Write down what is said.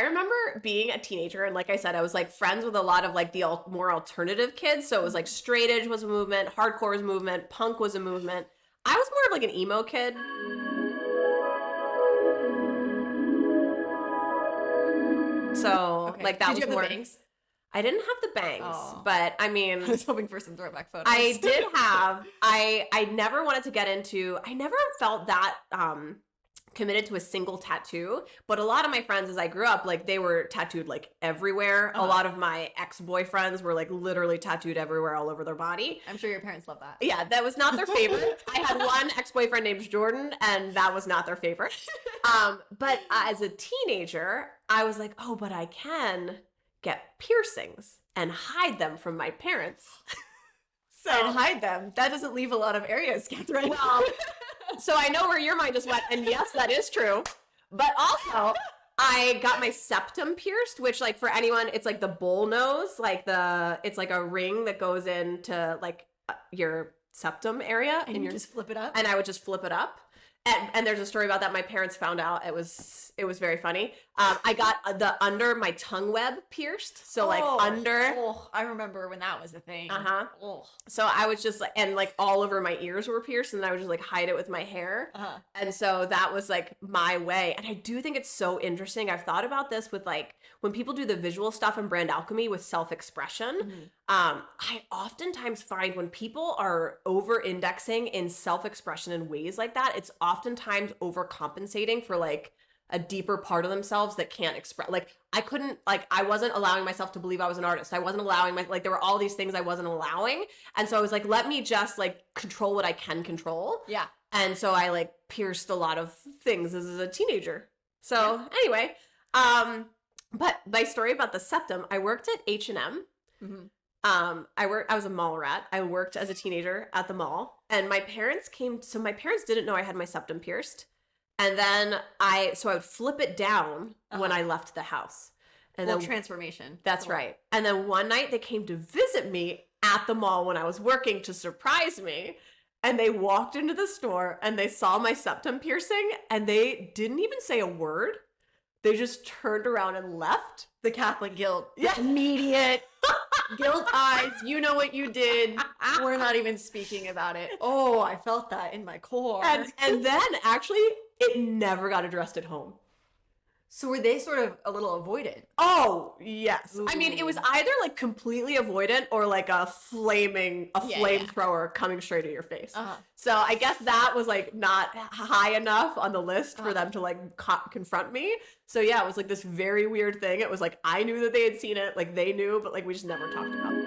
I remember being a teenager, and like I said, I was like friends with a lot of like the more alternative kids. So it was like straight edge was a movement, hardcore was a movement, punk was a movement. I was more of like an emo kid. So like that was more. Bangs? I didn't have the bangs, but I mean, I was hoping for some throwback photos. I did have. I never wanted to get into. I never felt that committed to a single tattoo, but a lot of my friends as I grew up, like they were tattooed like everywhere. A lot of my ex-boyfriends were like literally tattooed everywhere all over their body. I'm sure your parents love that. Yeah, that was not their favorite. I had one ex-boyfriend named Jordan, and that was not their favorite. But as a teenager, I was like, oh, but I can get piercings and hide them from my parents. And hide them. That doesn't leave a lot of areas, Kathryn. Well, so I know where your mind just went, and yes, that is true. But also, I got my septum pierced, which, like, for anyone, it's like the bull nose, like it's like a ring that goes into like your septum area, and you just flip it up. And I would just flip it up. And there's a story about that. My parents found out. It was very funny. I got the under my tongue web pierced. So like under. Oh, I remember when that was a thing. So I was just like, and like all over my ears were pierced, and I would just like hide it with my hair. And so that was like my way. And I do think it's so interesting. I've thought about this with like when people do the visual stuff in brand alchemy with self-expression. I oftentimes find when people are over-indexing in self-expression in ways like that, it's oftentimes overcompensating for like a deeper part of themselves that can't express. Like I wasn't allowing myself to believe I was an artist. I wasn't allowing like there were all these things I wasn't allowing. And so I was like, let me just like control what I can control. Yeah. And so I like pierced a lot of things as a teenager. So anyway, but my story about the septum, I worked at H&M. I was a mall rat. I worked as a teenager at the mall, and my parents my parents didn't know I had my septum pierced. And then I would flip it down when I left the house. And then transformation. That's right. And then one night they came to visit me at the mall when I was working to surprise me. And they walked into the store and they saw my septum piercing, and they didn't even say a word. They just turned around and left. The Catholic guilt. Yeah. Immediate guilt eyes. You know what you did. We're not even speaking about it. Oh, I felt that in my core. And then actually it never got addressed at home. So were they sort of a little avoidant? Oh, yes. Ooh. I mean, it was either like completely avoidant or like a flamethrower coming straight at your face. So I guess that was like not high enough on the list for them to like confront me. So yeah, it was like this very weird thing. It was like I knew that they had seen it, like they knew, but like we just never talked about it.